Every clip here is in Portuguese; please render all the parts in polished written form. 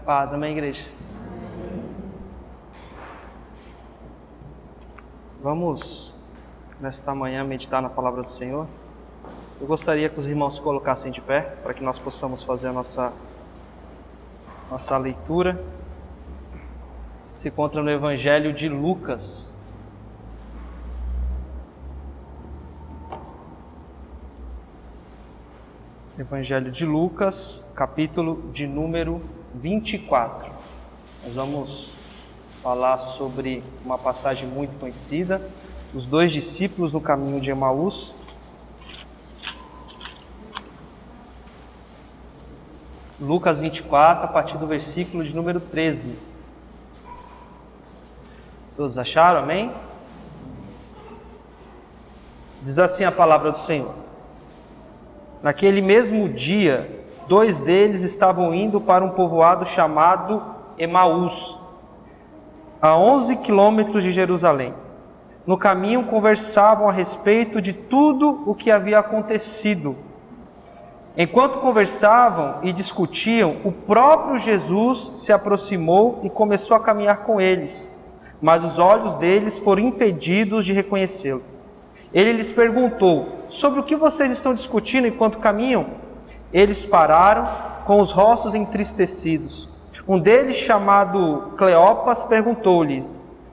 paz. Amém, igreja? Vamos, nesta manhã, meditar na palavra do Senhor. Eu gostaria que os irmãos se colocassem de pé, para que nós possamos fazer a nossa leitura. Se encontra no Evangelho de Lucas. Evangelho de Lucas, capítulo de número 24. Nós vamos falar sobre uma passagem muito conhecida, os dois discípulos no caminho de Emaús. Lucas 24, a partir do versículo de número 13. Todos acharam? Amém? Diz assim a palavra do Senhor. Naquele mesmo dia, dois deles estavam indo para um povoado chamado Emaús, a 11 quilômetros de Jerusalém. No caminho conversavam a respeito de tudo o que havia acontecido. Enquanto conversavam e discutiam, o próprio Jesus se aproximou e começou a caminhar com eles, mas os olhos deles foram impedidos de reconhecê-lo. Ele lhes perguntou: sobre o que vocês estão discutindo enquanto caminham? Eles pararam, com os rostos entristecidos. Um deles, chamado Cleopas, perguntou-lhe: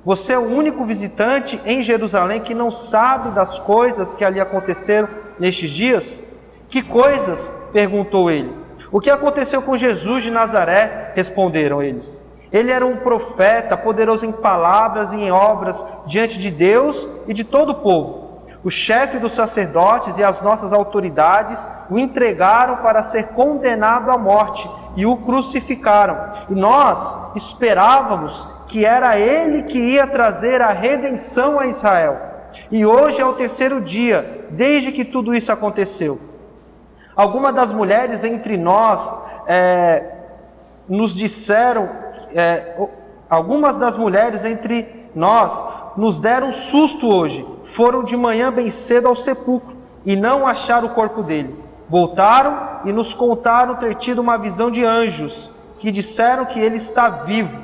você é o único visitante em Jerusalém que não sabe das coisas que ali aconteceram nestes dias? Que coisas? Perguntou ele. O que aconteceu com Jesus de Nazaré? Responderam eles. Ele era um profeta, poderoso em palavras e em obras diante de Deus e de todo o povo. O chefe dos sacerdotes e as nossas autoridades o entregaram para ser condenado à morte e o crucificaram. E nós esperávamos que era ele que ia trazer a redenção a Israel. E hoje é o terceiro dia desde que tudo isso aconteceu. Algumas das mulheres entre nós nos deram susto hoje. Foram de manhã bem cedo ao sepulcro e não acharam o corpo dele. Voltaram e nos contaram ter tido uma visão de anjos que disseram que ele está vivo.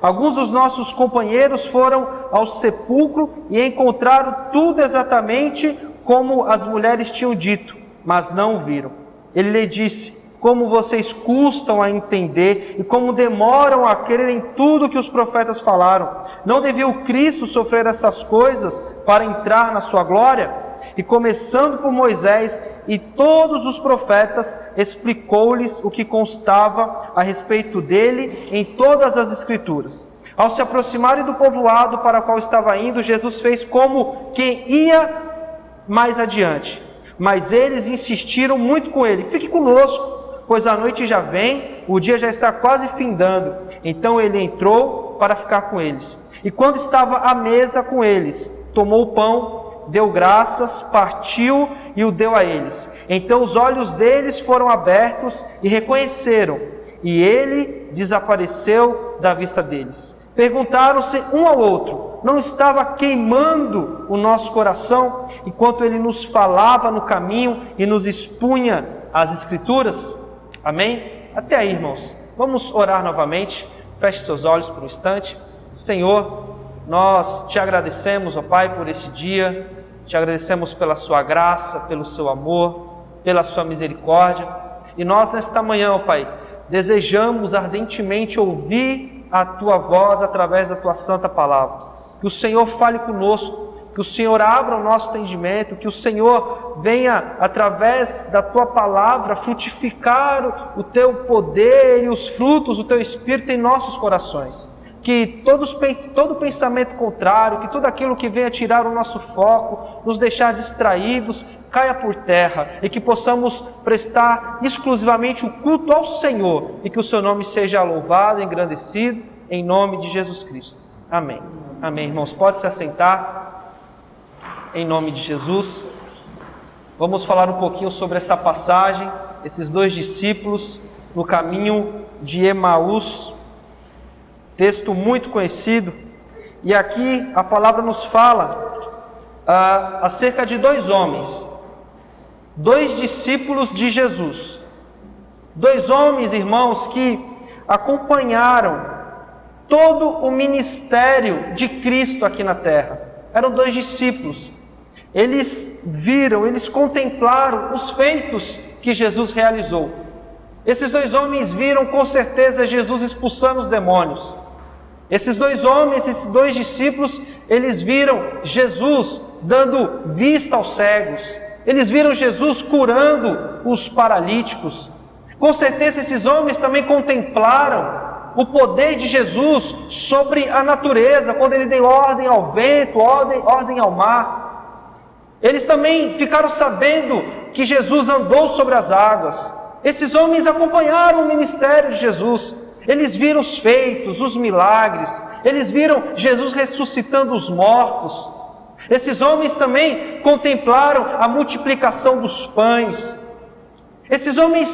Alguns dos nossos companheiros foram ao sepulcro e encontraram tudo exatamente como as mulheres tinham dito, mas não o viram. Ele lhe disse: como vocês custam a entender e como demoram a crer em tudo que os profetas falaram. Não devia o Cristo sofrer estas coisas para entrar na sua glória? E começando por Moisés e todos os profetas, explicou-lhes o que constava a respeito dele em todas as Escrituras. Ao se aproximarem do povoado para o qual estava indo, Jesus fez como quem ia mais adiante. Mas eles insistiram muito com ele: fique conosco, pois a noite já vem, o dia já está quase findando. Então ele entrou para ficar com eles. E quando estava à mesa com eles, tomou o pão, deu graças, partiu e o deu a eles. Então os olhos deles foram abertos e reconheceram, e ele desapareceu da vista deles. Perguntaram-se um ao outro: não estava queimando o nosso coração enquanto ele nos falava no caminho e nos expunha as Escrituras? Amém? Até aí, irmãos. Vamos orar novamente. Feche seus olhos por um instante. Senhor, nós te agradecemos, ó Pai, por este dia. Te agradecemos pela sua graça, pelo seu amor, pela sua misericórdia. E nós, nesta manhã, ó Pai, desejamos ardentemente ouvir a tua voz através da tua santa palavra. Que o Senhor fale conosco, que o Senhor abra o nosso entendimento, que o Senhor venha, através da tua palavra, frutificar o teu poder e os frutos do teu Espírito em nossos corações. Que todo pensamento contrário, que tudo aquilo que venha tirar o nosso foco, nos deixar distraídos, caia por terra, e que possamos prestar exclusivamente o culto ao Senhor, e que o seu nome seja louvado e engrandecido, em nome de Jesus Cristo. Amém. Amém, irmãos. Pode se assentar, em nome de Jesus. Vamos falar um pouquinho sobre essa passagem, esses dois discípulos no caminho de Emaús, texto muito conhecido. E aqui a palavra nos fala acerca de dois homens, dois discípulos de Jesus. Dois homens, irmãos, que acompanharam todo o ministério de Cristo aqui na terra. Eram 2 discípulos. Eles viram, eles contemplaram os feitos que Jesus realizou. Esses 2 homens viram com certeza Jesus expulsando os demônios. Esses 2 homens, esses 2 discípulos, eles viram Jesus dando vista aos cegos. Eles viram Jesus curando os paralíticos. Com certeza esses homens também contemplaram o poder de Jesus sobre a natureza, quando Ele deu ordem ao vento, ordem ao mar. Eles também ficaram sabendo que Jesus andou sobre as águas. Esses homens acompanharam o ministério de Jesus. Eles viram os feitos, os milagres. Eles viram Jesus ressuscitando os mortos. Esses homens também contemplaram a multiplicação dos pães. Esses homens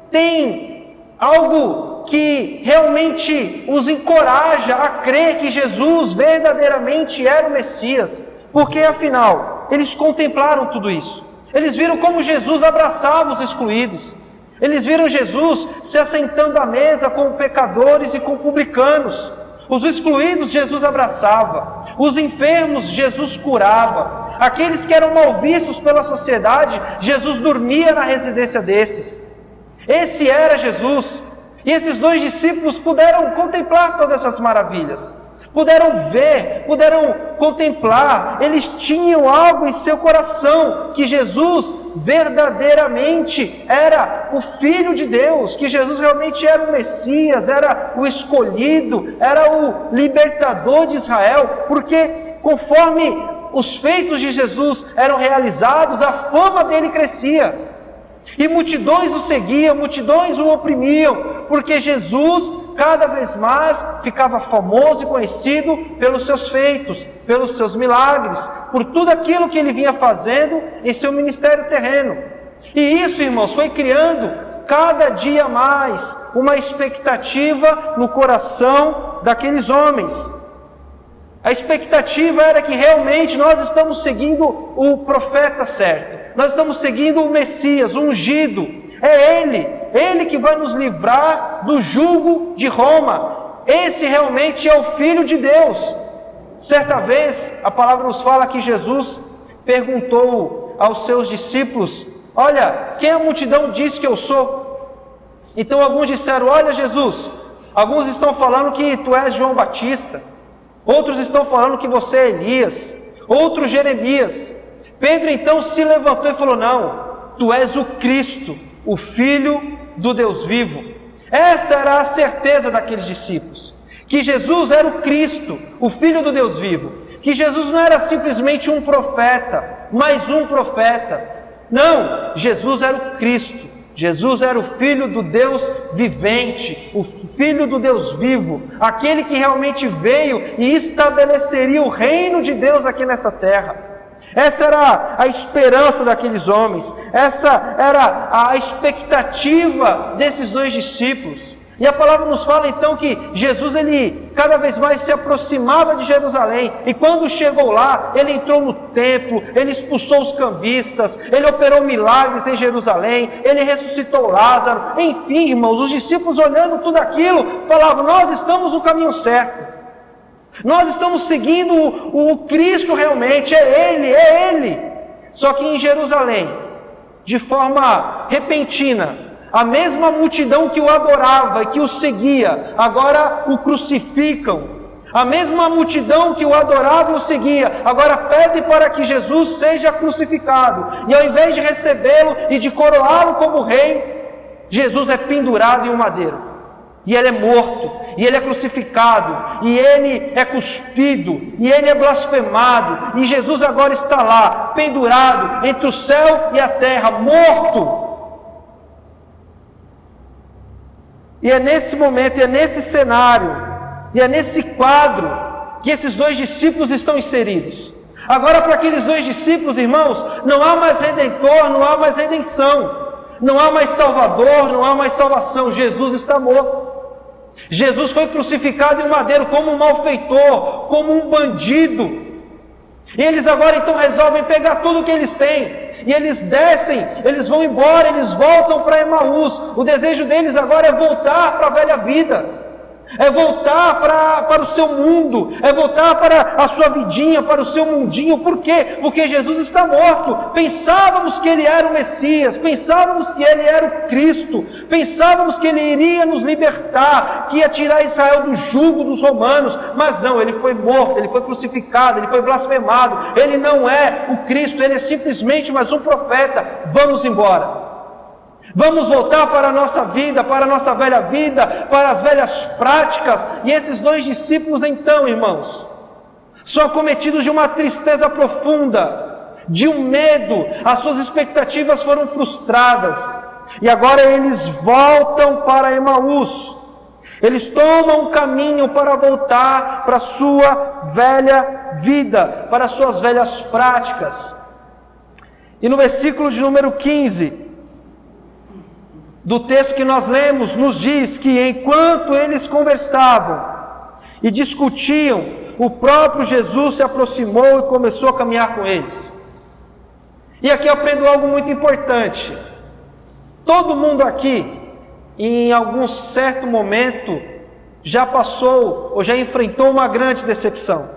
têm algo que realmente os encoraja a crer que Jesus verdadeiramente era o Messias. Porque afinal, eles contemplaram tudo isso. Eles viram como Jesus abraçava os excluídos. Eles viram Jesus se assentando à mesa com pecadores e com publicanos. Os excluídos Jesus abraçava. Os enfermos Jesus curava. Aqueles que eram mal vistos pela sociedade, Jesus dormia na residência desses. Esse era Jesus. E esses 2 discípulos puderam contemplar todas essas maravilhas. Puderam ver, puderam contemplar. Eles tinham algo em seu coração, que Jesus verdadeiramente era o Filho de Deus, que Jesus realmente era o Messias, era o escolhido, era o libertador de Israel, porque conforme os feitos de Jesus eram realizados, a fama dele crescia. E multidões o seguiam, multidões o oprimiam, porque Jesus cada vez mais ficava famoso e conhecido pelos seus feitos, pelos seus milagres, por tudo aquilo que ele vinha fazendo em seu ministério terreno. E isso, irmãos, foi criando cada dia mais uma expectativa no coração daqueles homens. A expectativa era que realmente nós estamos seguindo o profeta certo. Nós estamos seguindo o Messias, o ungido. É Ele que vai nos livrar do jugo de Roma. Esse realmente é o Filho de Deus. Certa vez, a palavra nos fala que Jesus perguntou aos seus discípulos: olha, quem a multidão diz que eu sou? Então alguns disseram: olha Jesus, alguns estão falando que tu és João Batista. Outros estão falando que você é Elias. Outros Jeremias. Pedro então se levantou e falou: não, tu és o Cristo, o Filho do Deus vivo. Essa era a certeza daqueles discípulos, que Jesus era o Cristo, o Filho do Deus vivo, que Jesus não era simplesmente um profeta, mais um profeta. Não, Jesus era o Cristo, Jesus era o Filho do Deus vivente, o Filho do Deus vivo, aquele que realmente veio e estabeleceria o reino de Deus aqui nessa terra. Essa era a esperança daqueles homens, essa era a expectativa desses 2 discípulos. E a palavra nos fala então que Jesus, ele cada vez mais se aproximava de Jerusalém, e quando chegou lá, ele entrou no templo, ele expulsou os cambistas, ele operou milagres em Jerusalém, ele ressuscitou Lázaro. Enfim, irmãos, os discípulos olhando tudo aquilo, falavam: nós estamos no caminho certo. Nós estamos seguindo o Cristo realmente, é Ele. Só que em Jerusalém, de forma repentina, a mesma multidão que o adorava e que o seguia, agora o crucificam. A mesma multidão que o adorava e o seguia, agora pede para que Jesus seja crucificado. E ao invés de recebê-lo e de coroá-lo como rei, Jesus é pendurado em um madeiro. E ele é morto, e ele é crucificado, e ele é cuspido, e ele é blasfemado, e Jesus agora está lá, pendurado entre o céu e a terra, morto. E é nesse momento, e é nesse cenário, e é nesse quadro que esses 2 discípulos estão inseridos. Agora, para aqueles 2 discípulos, irmãos, não há mais redentor, não há mais redenção, não há mais salvador, não há mais salvação. Jesus está morto. Jesus foi crucificado em um madeiro como um malfeitor, como um bandido. E eles agora então resolvem pegar tudo o que eles têm, E eles descem, eles vão embora, eles voltam para Emaús. O desejo deles agora é voltar para a velha vida. É voltar para o seu mundo, é voltar para a sua vidinha, para o seu mundinho. Por quê? Porque Jesus está morto. Pensávamos que Ele era o Messias, pensávamos que Ele era o Cristo, pensávamos que Ele iria nos libertar, que ia tirar Israel do jugo dos romanos, mas não, Ele foi morto, Ele foi crucificado, Ele foi blasfemado. Ele não é o Cristo, Ele é simplesmente mais um profeta. Vamos embora. Vamos voltar para a nossa vida, para a nossa velha vida, para as velhas práticas. E esses dois discípulos então, irmãos, são acometidos de uma tristeza profunda, de um medo. As suas expectativas foram frustradas. E agora eles voltam para Emaús. Eles tomam um caminho para voltar para a sua velha vida, para as suas velhas práticas. E no versículo de número 15... do texto que nós lemos, nos diz que enquanto eles conversavam e discutiam, o próprio Jesus se aproximou e começou a caminhar com eles. E aqui eu aprendo algo muito importante. Todo mundo aqui, em algum certo momento, já passou ou já enfrentou uma grande decepção.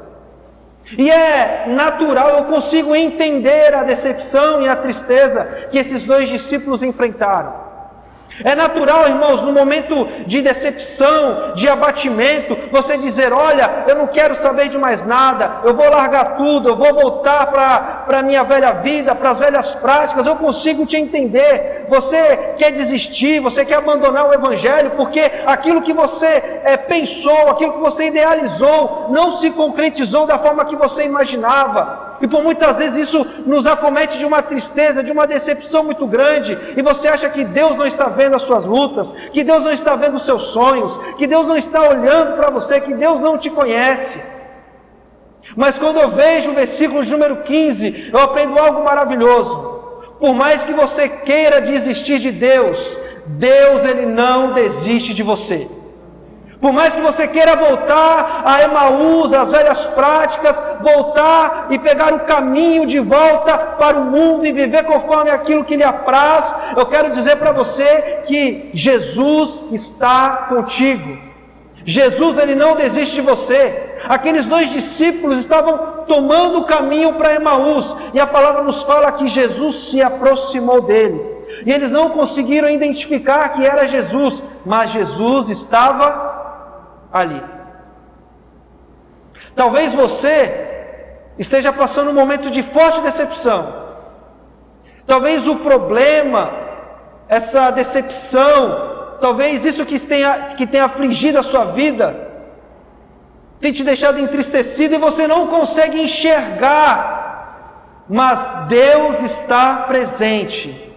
E é natural, eu consigo entender a decepção e a tristeza que esses dois discípulos enfrentaram. É natural, irmãos, no momento de decepção, de abatimento, você dizer: olha, eu não quero saber de mais nada, eu vou largar tudo, eu vou voltar para a minha velha vida, para as velhas práticas. Eu consigo te entender. Você quer desistir, você quer abandonar o Evangelho, porque aquilo que você pensou, aquilo que você idealizou, não se concretizou da forma que você imaginava. E por muitas vezes isso nos acomete de uma tristeza, de uma decepção muito grande. E você acha que Deus não está vendo as suas lutas, que Deus não está vendo os seus sonhos, que Deus não está olhando para você, que Deus não te conhece. Mas quando eu vejo o versículo de número 15, eu aprendo algo maravilhoso. Por mais que você queira desistir de Deus, Deus Ele não desiste de você. Por mais que você queira voltar a Emaús, as velhas práticas, voltar e pegar o caminho de volta para o mundo e viver conforme aquilo que lhe apraz, eu quero dizer para você que Jesus está contigo. Jesus, Ele não desiste de você. Aqueles dois discípulos estavam tomando o caminho para Emaús, e a palavra nos fala que Jesus se aproximou deles. E eles não conseguiram identificar que era Jesus, mas Jesus estava ali. Talvez você esteja passando um momento de forte decepção. Talvez o problema, essa decepção, talvez isso que tenha afligido a sua vida, tenha te deixado entristecido e você não consegue enxergar. Mas Deus está presente.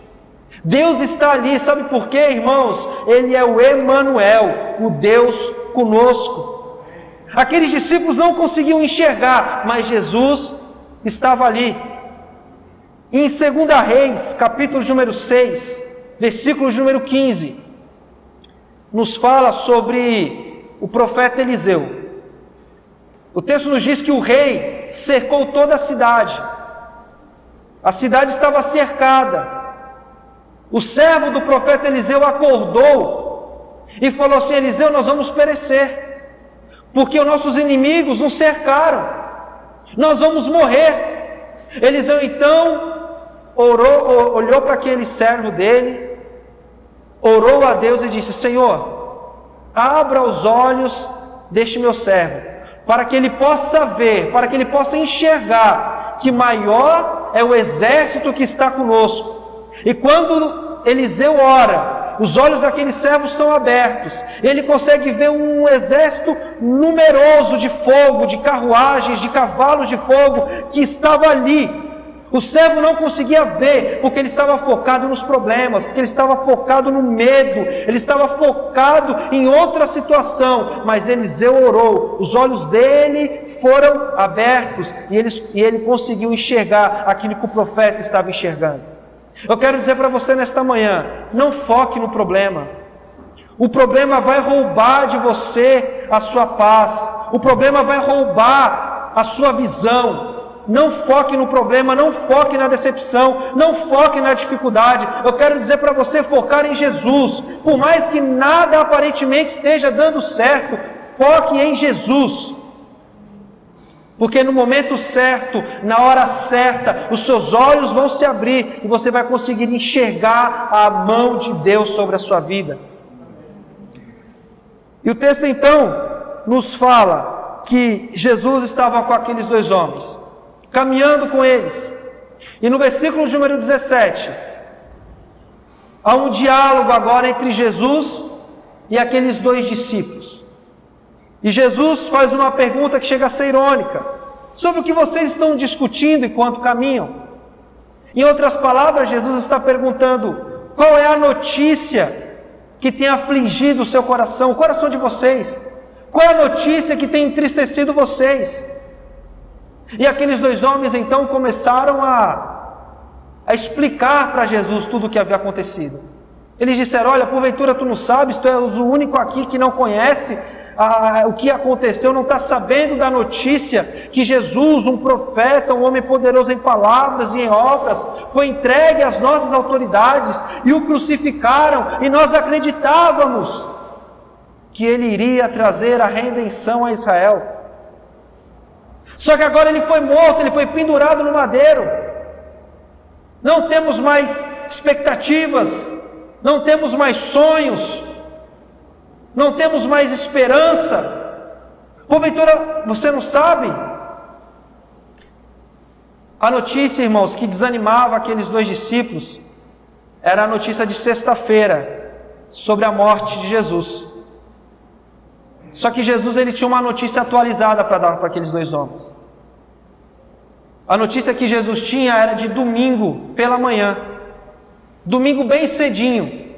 Deus está ali, sabe por quê, irmãos? Ele é o Emanuel, o Deus conosco. Aqueles discípulos não conseguiam enxergar, mas Jesus estava ali. E em 2 Reis, capítulo número 6, versículo número 15, nos fala sobre o profeta Eliseu. O texto nos diz que o rei cercou toda a cidade. A cidade estava cercada. O servo do profeta Eliseu acordou e falou assim: Eliseu, nós vamos perecer, porque os nossos inimigos nos cercaram, nós vamos morrer. Eliseu então olhou para aquele servo dele, orou a Deus e disse: Senhor, abra os olhos deste meu servo, para que ele possa ver, para que ele possa enxergar que maior é o exército que está conosco. E quando Eliseu ora, os olhos daqueles servos são abertos. Ele consegue ver um exército numeroso de fogo, de carruagens, de cavalos de fogo que estava ali. O servo não conseguia ver, porque ele estava focado nos problemas, porque ele estava focado no medo, ele estava focado em outra situação. Mas Eliseu orou, os olhos dele foram abertos e ele conseguiu enxergar aquilo que o profeta estava enxergando. Eu quero dizer para você nesta manhã: não foque no problema. O problema vai roubar de você a sua paz. O problema vai roubar a sua visão. Não foque no problema, não foque na decepção, não foque na dificuldade. Eu quero dizer para você focar em Jesus. Por mais que nada aparentemente esteja dando certo, foque em Jesus. Porque no momento certo, na hora certa, os seus olhos vão se abrir e você vai conseguir enxergar a mão de Deus sobre a sua vida. E o texto então nos fala que Jesus estava com aqueles dois homens, caminhando com eles. E no versículo número 17, há um diálogo agora entre Jesus e aqueles dois discípulos. E Jesus faz uma pergunta que chega a ser irônica, sobre o que vocês estão discutindo enquanto caminham. Em outras palavras, Jesus está perguntando, qual é a notícia que tem afligido o seu coração, o coração de vocês? Qual é a notícia que tem entristecido vocês? E aqueles dois homens então começaram a explicar para Jesus tudo o que havia acontecido. Eles disseram, olha, porventura tu não sabes, tu és o único aqui que não conhece o que aconteceu, não está sabendo da notícia que Jesus, um profeta, um homem poderoso em palavras e em obras, foi entregue às nossas autoridades e o crucificaram, e nós acreditávamos que ele iria trazer a redenção a Israel. Só que agora ele foi morto, ele foi pendurado no madeiro. Não temos mais expectativas, não temos mais sonhos, não temos mais esperança. Porventura, você não sabe? A notícia, irmãos, que desanimava aqueles dois discípulos, era a notícia de sexta-feira, sobre a morte de Jesus. Só que Jesus ele tinha uma notícia atualizada para dar para aqueles dois homens. A notícia que Jesus tinha era de domingo pela manhã. Domingo bem cedinho.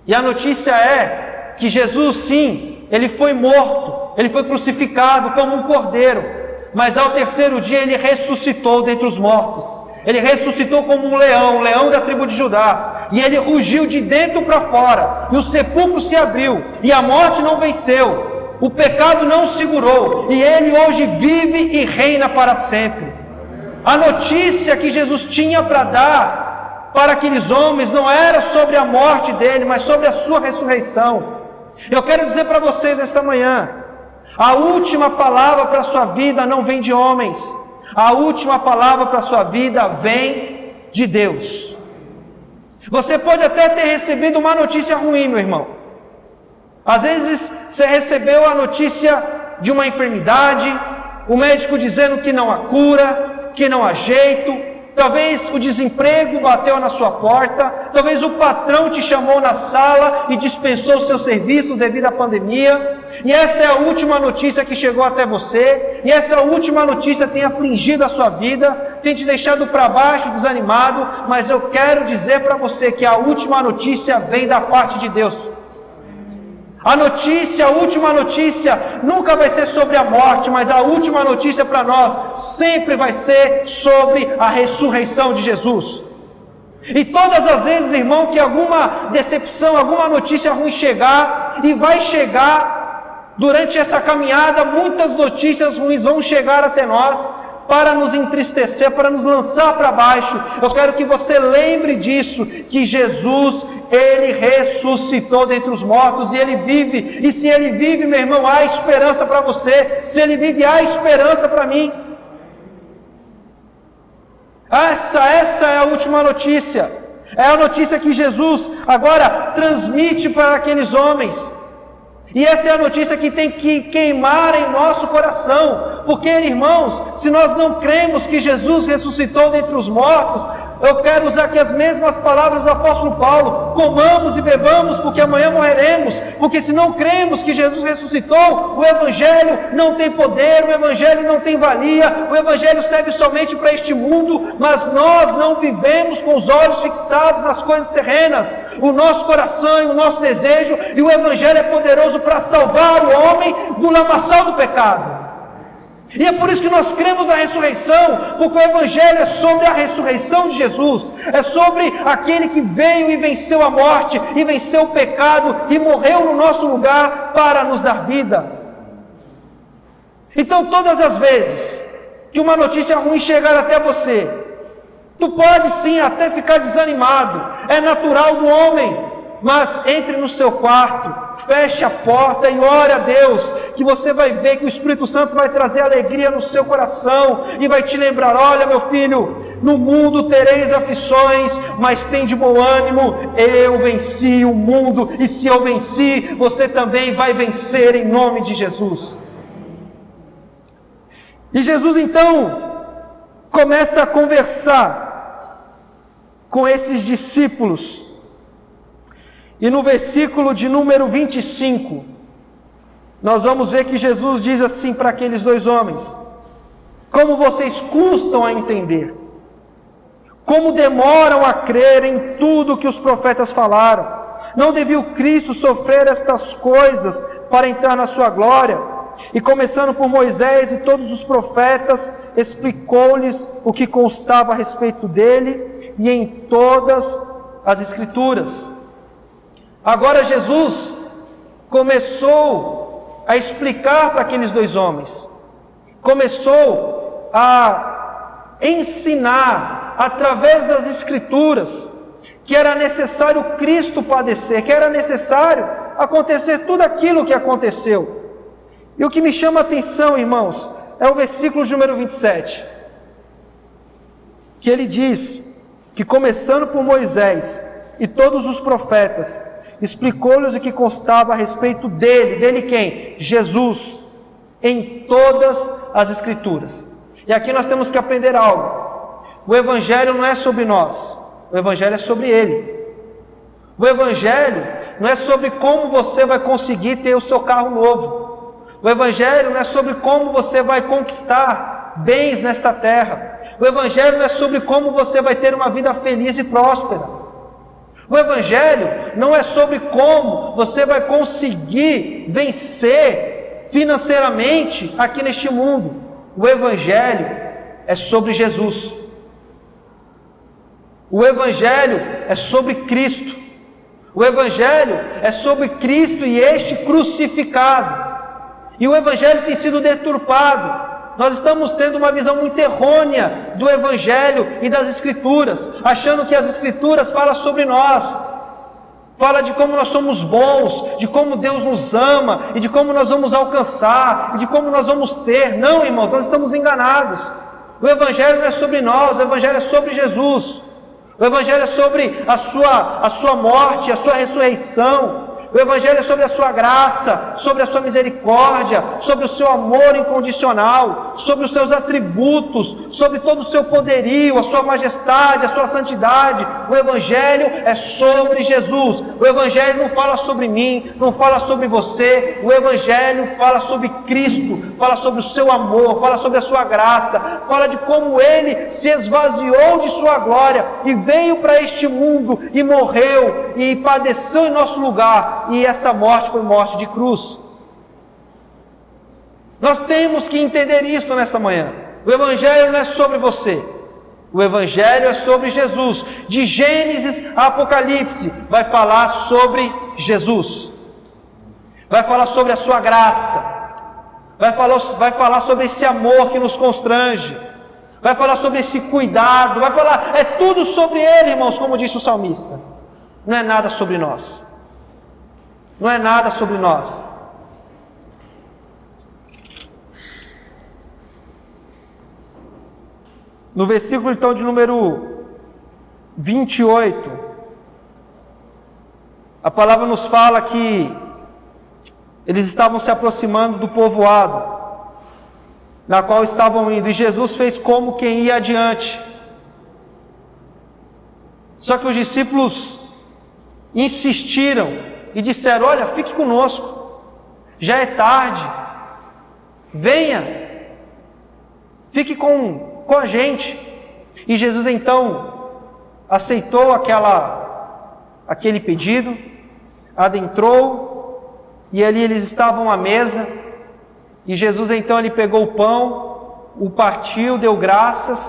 E a notícia é que Jesus, sim, ele foi morto, ele foi crucificado como um cordeiro, mas ao terceiro dia ele ressuscitou dentre os mortos. Ele ressuscitou como um leão da tribo de Judá, e ele rugiu de dentro para fora, e o sepulcro se abriu, e a morte não venceu, o pecado não o segurou, e ele hoje vive e reina para sempre. A notícia que Jesus tinha para dar para aqueles homens não era sobre a morte dele, mas sobre a sua ressurreição. Eu quero dizer para vocês esta manhã, a última palavra para a sua vida não vem de homens, a última palavra para a sua vida vem de Deus. Você pode até ter recebido uma notícia ruim, meu irmão. Às vezes você recebeu a notícia de uma enfermidade, o médico dizendo que não há cura, que não há jeito. Talvez o desemprego bateu na sua porta, talvez o patrão te chamou na sala e dispensou os seus serviços devido à pandemia, e essa é a última notícia que chegou até você, e essa última notícia tem afligido a sua vida, tem te deixado para baixo, desanimado, mas eu quero dizer para você que a última notícia vem da parte de Deus. A última notícia nunca vai ser sobre a morte, mas a última notícia para nós sempre vai ser sobre a ressurreição de Jesus. E todas as vezes, irmão, que alguma decepção, alguma notícia ruim chegar, e vai chegar durante essa caminhada, muitas notícias ruins vão chegar até nós, para nos entristecer, para nos lançar para baixo. Eu quero que você lembre disso, que Jesus, ele ressuscitou dentre os mortos e ele vive. E se ele vive, meu irmão, há esperança para você. Se ele vive, há esperança para mim. Essa é a última notícia. É a notícia que Jesus agora transmite para aqueles homens. E essa é a notícia que tem que queimar em nosso coração. Porque, irmãos, se nós não cremos que Jesus ressuscitou dentre os mortos, eu quero usar aqui as mesmas palavras do apóstolo Paulo: comamos e bebamos, porque amanhã morreremos. Porque se não cremos que Jesus ressuscitou, o Evangelho não tem poder, o Evangelho não tem valia, o Evangelho serve somente para este mundo, mas nós não vivemos com os olhos fixados nas coisas terrenas. O nosso coração e o nosso desejo, e o Evangelho é poderoso para salvar o homem do lamaçal do pecado. E é por isso que nós cremos na ressurreição, porque o Evangelho é sobre a ressurreição de Jesus, é sobre aquele que veio e venceu a morte, e venceu o pecado, e morreu no nosso lugar para nos dar vida. Então todas as vezes que uma notícia ruim chegar até você. Tu pode sim até ficar desanimado, é natural do homem, mas entre no seu quarto, feche a porta e ore a Deus, que você vai ver que o Espírito Santo vai trazer alegria no seu coração e vai te lembrar: olha, meu filho, no mundo tereis aflições, mas tem de bom ânimo, eu venci o mundo, e se eu venci, você também vai vencer em nome de Jesus. E Jesus então começa a conversar com esses discípulos, e no versículo de número 25, nós vamos ver que Jesus diz assim para aqueles dois homens: como vocês custam a entender, como demoram a crer em tudo que os profetas falaram. Não devia o Cristo sofrer estas coisas para entrar na sua glória? E começando por Moisés e todos os profetas, explicou-lhes o que constava a respeito dele e em todas as Escrituras. Agora Jesus começou a explicar para aqueles dois homens, começou a ensinar através das Escrituras que era necessário Cristo padecer, que era necessário acontecer tudo aquilo que aconteceu. E o que me chama a atenção, irmãos, é o versículo de número 27, que ele diz que começando por Moisés e todos os profetas, explicou-lhes o que constava a respeito dele. Dele quem? Jesus, em todas as Escrituras. E aqui nós temos que aprender algo. O Evangelho não é sobre nós, o Evangelho é sobre Ele. O Evangelho não é sobre como você vai conseguir ter o seu carro novo. O Evangelho não é sobre como você vai conquistar bens nesta terra. O Evangelho não é sobre como você vai ter uma vida feliz e próspera. O Evangelho não é sobre como você vai conseguir vencer financeiramente aqui neste mundo. O Evangelho é sobre Jesus. O Evangelho é sobre Cristo. O Evangelho é sobre Cristo e este crucificado. E o Evangelho tem sido deturpado. Nós estamos tendo uma visão muito errônea do Evangelho e das Escrituras, achando que as Escrituras falam sobre nós, fala de como nós somos bons, de como Deus nos ama, e de como nós vamos alcançar, e de como nós vamos ter. Não, irmãos, nós estamos enganados. O Evangelho não é sobre nós, o Evangelho é sobre Jesus. O Evangelho é sobre a sua morte, a sua ressurreição. O Evangelho é sobre a sua graça, sobre a sua misericórdia, sobre o seu amor incondicional, sobre os seus atributos, sobre todo o seu poderio, a sua majestade, a sua santidade. O Evangelho é sobre Jesus. O Evangelho não fala sobre mim, não fala sobre você. O Evangelho fala sobre Cristo, fala sobre o seu amor, fala sobre a sua graça, fala de como Ele se esvaziou de sua glória e veio para este mundo e morreu e padeceu em nosso lugar. E essa morte foi morte de cruz. Nós temos que entender isso nessa manhã. O Evangelho não é sobre você. O Evangelho é sobre Jesus. De Gênesis a Apocalipse, vai falar sobre Jesus. Vai falar sobre a sua graça. Vai falar sobre esse amor que nos constrange. Vai falar sobre esse cuidado. Vai falar, é tudo sobre Ele, irmãos, como disse o salmista. Não é nada sobre nós. Não é nada sobre nós. No versículo então de número 28, a palavra nos fala que eles estavam se aproximando do povoado, na qual estavam indo, e Jesus fez como quem ia adiante. Só que os discípulos insistiram e disseram: olha, fique conosco, já é tarde, venha, fique com a gente. E Jesus então aceitou aquele pedido, adentrou, e ali eles estavam à mesa, e Jesus então ele pegou o pão, o partiu, deu graças,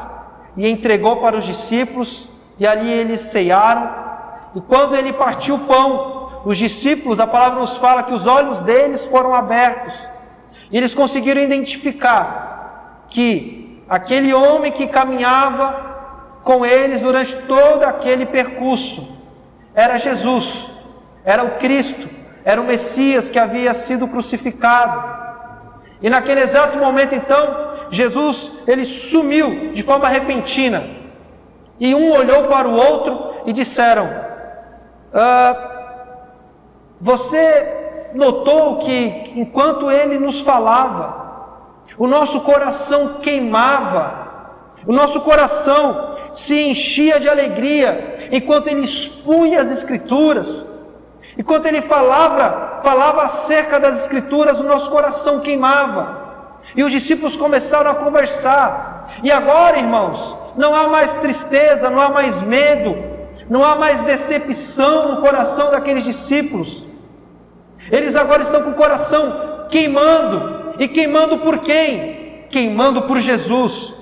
e entregou para os discípulos, e ali eles cearam. E quando ele partiu o pão, os discípulos, a palavra nos fala que os olhos deles foram abertos, e eles conseguiram identificar que aquele homem que caminhava com eles durante todo aquele percurso, era Jesus, era o Cristo, era o Messias que havia sido crucificado. E naquele exato momento então, Jesus, ele sumiu de forma repentina. E um olhou para o outro e disseram: você notou que enquanto ele nos falava, o nosso coração queimava, o nosso coração se enchia de alegria, enquanto ele expunha as Escrituras, enquanto ele falava acerca das Escrituras, o nosso coração queimava. E os discípulos começaram a conversar. E agora, irmãos, não há mais tristeza, não há mais medo, não há mais decepção no coração daqueles discípulos. Eles agora estão com o coração queimando. E queimando por quem? Queimando por Jesus.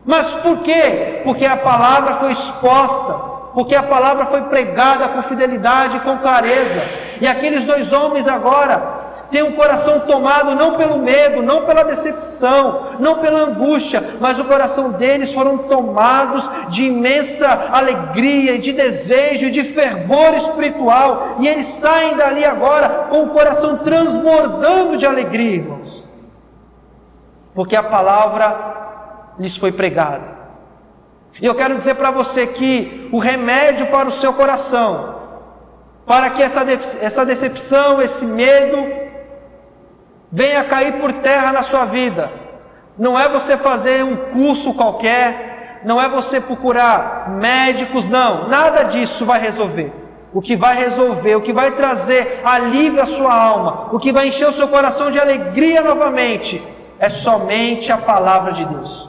Mas por quê? Porque a palavra foi exposta, porque a palavra foi pregada com fidelidade e com clareza. E aqueles dois homens agora têm um coração tomado não pelo medo, não pela decepção, não pela angústia, mas o coração deles foram tomados de imensa alegria, de desejo, de fervor espiritual. E eles saem dali agora com o coração transbordando de alegria, irmãos. Porque a palavra lhes foi pregada. E eu quero dizer para você que o remédio para o seu coração, para que essa decepção, esse medo venha cair por terra na sua vida, não é você fazer um curso qualquer, não é você procurar médicos, não, nada disso vai resolver. O que vai resolver, o que vai trazer alívio à sua alma, o que vai encher o seu coração de alegria novamente, é somente a palavra de Deus.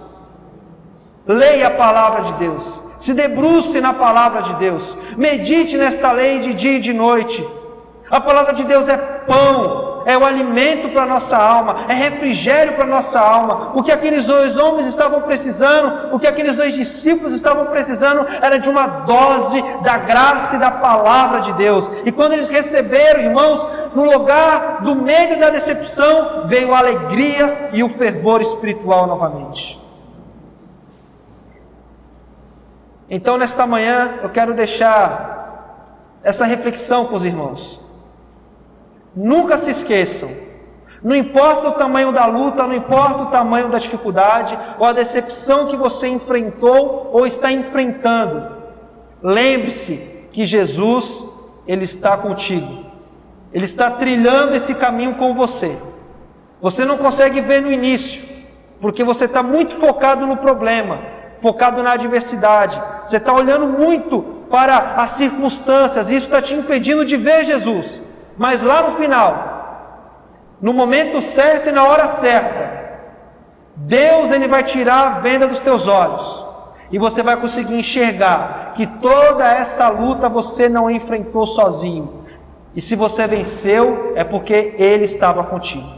Leia a palavra de Deus, se debruce na palavra de Deus, medite nesta lei de dia e de noite. A palavra de Deus é pão, é o alimento para a nossa alma, é refrigério para a nossa alma. O que aqueles dois homens estavam precisando, o que aqueles dois discípulos estavam precisando, era de uma dose da graça e da palavra de Deus. E quando eles receberam, irmãos, no lugar do medo e da decepção, veio a alegria e o fervor espiritual novamente. Então, nesta manhã, eu quero deixar essa reflexão com os irmãos. Nunca se esqueçam, não importa o tamanho da luta, não importa o tamanho da dificuldade, ou a decepção que você enfrentou ou está enfrentando, lembre-se que Jesus, Ele está contigo. Ele está trilhando esse caminho com você. Você não consegue ver no início, porque você está muito focado no problema, focado na adversidade. Você está olhando muito para as circunstâncias, e isso está te impedindo de ver Jesus. Mas lá no final, no momento certo e na hora certa, Deus, Ele vai tirar a venda dos teus olhos, e você vai conseguir enxergar que toda essa luta você não enfrentou sozinho. E se você venceu, é porque Ele estava contigo.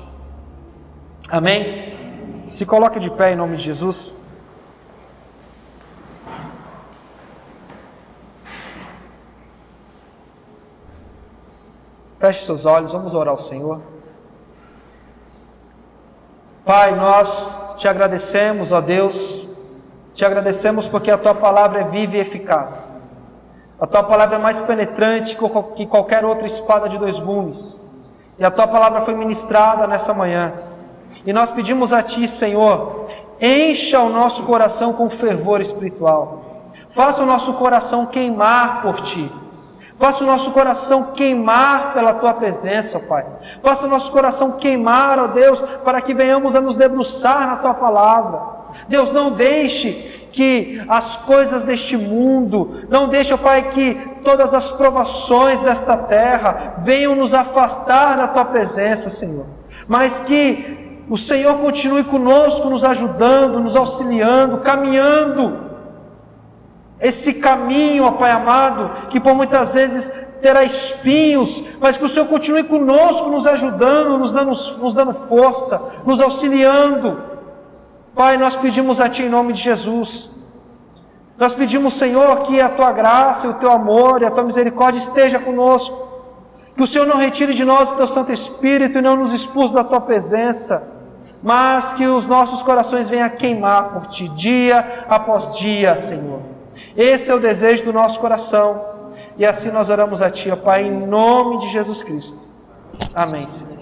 Amém? Se coloque de pé em nome de Jesus. Feche seus olhos, vamos orar ao Senhor. Pai, nós te agradecemos, ó Deus, te agradecemos porque a Tua palavra é viva e eficaz. A Tua palavra é mais penetrante que qualquer outra espada de dois gumes. E a Tua palavra foi ministrada nessa manhã. E nós pedimos a Ti, Senhor, encha o nosso coração com fervor espiritual. Faça o nosso coração queimar por Ti. Faça o nosso coração queimar pela Tua presença, ó Pai. Faça o nosso coração queimar, ó Deus, para que venhamos a nos debruçar na Tua palavra. Deus, não deixe que as coisas deste mundo, não deixe, ó Pai, que todas as provações desta terra venham nos afastar da Tua presença, Senhor. Mas que o Senhor continue conosco, nos ajudando, nos auxiliando, caminhando esse caminho, ó Pai amado, que por muitas vezes terá espinhos, mas que o Senhor continue conosco, nos ajudando, nos dando força, nos auxiliando. Pai, nós pedimos a Ti em nome de Jesus. Nós pedimos, Senhor, que a Tua graça, o Teu amor e a Tua misericórdia esteja conosco. Que o Senhor não retire de nós o Teu Santo Espírito e não nos expulse da Tua presença. mas que os nossos corações venham a queimar por Ti, dia após dia, Senhor. Esse é o desejo do nosso coração, e assim nós oramos a Ti, ó Pai, em nome de Jesus Cristo. Amém, Senhor.